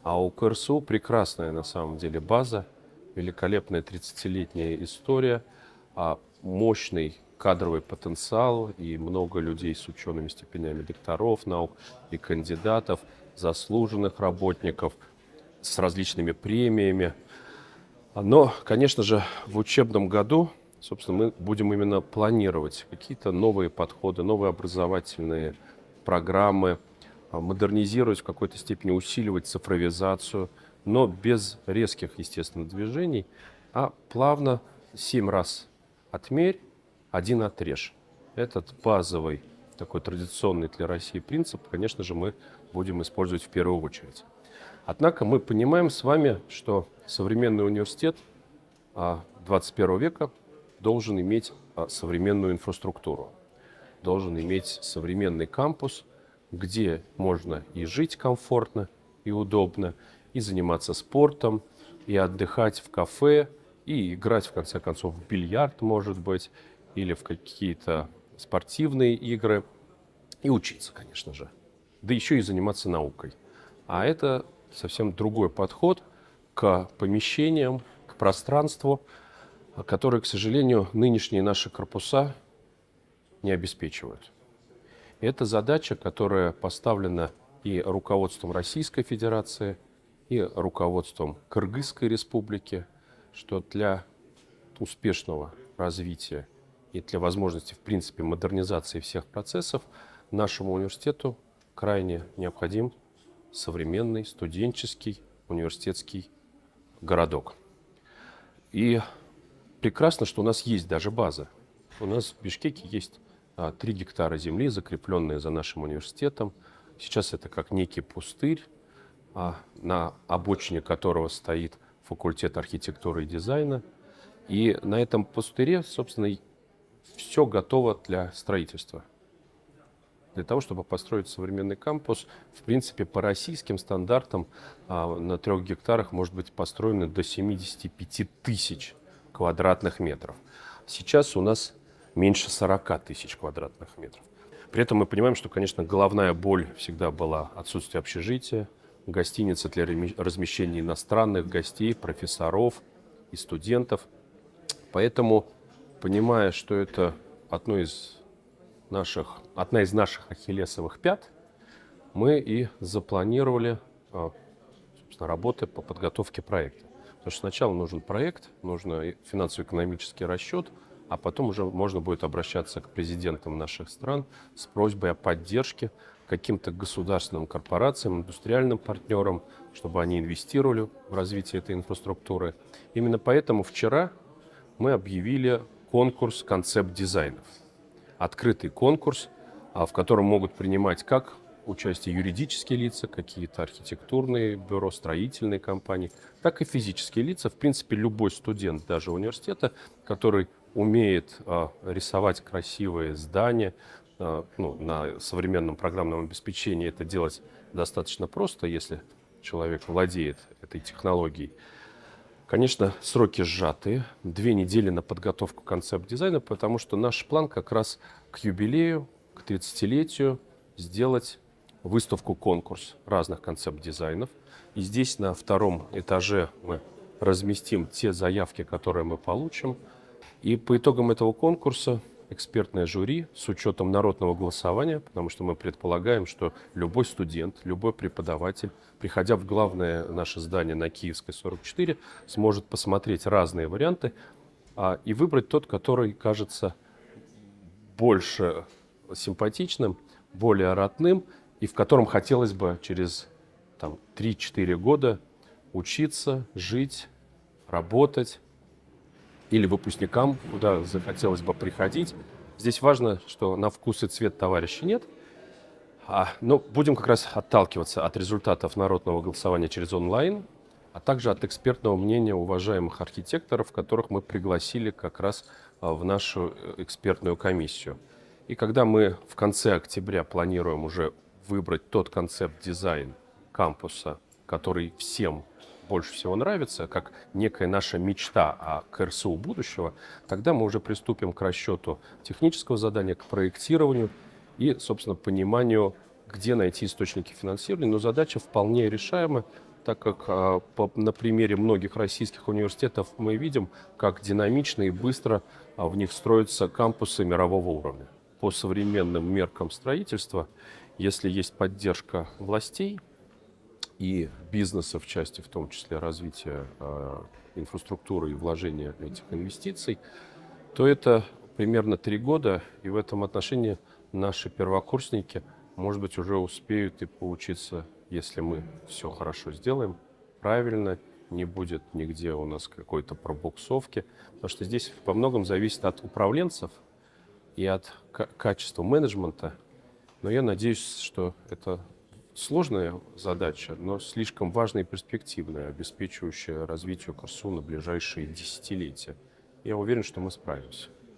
А у КРСУ прекрасная на самом деле база, великолепная 30-летняя история, мощный кадровый потенциал и много людей с учеными степенями докторов наук и кандидатов, заслуженных работников с различными премиями. Но, конечно же, в учебном году, собственно, мы будем именно планировать какие-то новые подходы, новые образовательные программы, модернизировать, в какой-то степени усиливать цифровизацию, но без резких, естественно, движений, а плавно 7 раз отмерь, один отрежь. Этот базовый, такой традиционный для России принцип, конечно же, мы будем использовать в первую очередь. Однако мы понимаем с вами, что современный университет 21 века должен иметь современную инфраструктуру, должен иметь современный кампус, где можно и жить комфортно, и удобно, и заниматься спортом, и отдыхать в кафе, и играть, в конце концов, в бильярд, может быть, или в какие-то спортивные игры, и учиться, конечно же. Да еще и заниматься наукой. А это совсем другой подход к помещениям, к пространству, которые, к сожалению, нынешние наши корпуса не обеспечивают. Это задача, которая поставлена и руководством Российской Федерации, и руководством Кыргызской Республики, что для успешного развития и для возможности, в принципе, модернизации всех процессов нашему университету крайне необходим современный студенческий университетский городок. И прекрасно, что у нас есть даже база. У нас в Бишкеке есть 3 гектара земли, закрепленные за нашим университетом. Сейчас это как некий пустырь, на обочине которого стоит факультет архитектуры и дизайна. И на этом пустыре, собственно, все готово для строительства. Для того, чтобы построить современный кампус, в принципе, по российским стандартам на 3 гектарах может быть построено до 75 тысяч квадратных метров. Сейчас у нас меньше 40 тысяч квадратных метров. При этом мы понимаем, что, конечно, головная боль всегда была отсутствие общежития, гостиницы для размещения иностранных гостей, профессоров и студентов. Поэтому, понимая, что это одна из наших ахиллесовых пят, мы и запланировали собственно, работы по подготовке проекта. Потому что сначала нужен проект, нужен финансово-экономический расчет, а потом уже можно будет обращаться к президентам наших стран с просьбой о поддержке каким-то государственным корпорациям, индустриальным партнерам, чтобы они инвестировали в развитие этой инфраструктуры. Именно поэтому вчера мы объявили конкурс концепт-дизайнов. Открытый конкурс, в котором могут принимать как участие юридические лица, какие-то архитектурные бюро, строительные компании, так и физические лица. В принципе, любой студент даже университета, который умеет рисовать красивые здания, на современном программном обеспечении это делать достаточно просто, если человек владеет этой технологией. Конечно, сроки сжатые, 2 недели на подготовку концепт-дизайна, потому что наш план как раз к юбилею, к 30-летию сделать выставку-конкурс разных концепт-дизайнов. И здесь на 2-м этаже мы разместим те заявки, которые мы получим. И по итогам этого конкурса экспертное жюри с учетом народного голосования, потому что мы предполагаем, что любой студент, любой преподаватель, приходя в главное наше здание на Киевской 44, сможет посмотреть разные варианты и выбрать тот, который кажется больше симпатичным, более родным и в котором хотелось бы через 3-4 года учиться, жить, работать, или выпускникам, куда захотелось бы приходить. Здесь важно, что на вкус и цвет товарища нет. Но будем как раз отталкиваться от результатов народного голосования через онлайн, а также от экспертного мнения уважаемых архитекторов, которых мы пригласили как раз в нашу экспертную комиссию. И когда мы в конце октября планируем уже выбрать тот концепт-дизайн кампуса, который всем больше всего нравится, как некая наша мечта о КРСУ будущего, тогда мы уже приступим к расчету технического задания, к проектированию и, собственно, пониманию, где найти источники финансирования. Но задача вполне решаема. так как на примере многих российских университетов мы видим, как динамично и быстро в них строятся кампусы мирового уровня. По современным меркам строительства, если есть поддержка властей и бизнеса в части, в том числе развития инфраструктуры и вложения этих инвестиций, то это примерно 3 года, и в этом отношении наши первокурсники, может быть, уже успеют и поучиться, если мы все хорошо сделаем, правильно, не будет нигде у нас какой-то пробуксовки, потому что здесь во многом зависит от управленцев и от качества менеджмента. Но я надеюсь, что это сложная задача, но слишком важная и перспективная, обеспечивающая развитию КАРСУ на ближайшие десятилетия. Я уверен, что мы справимся.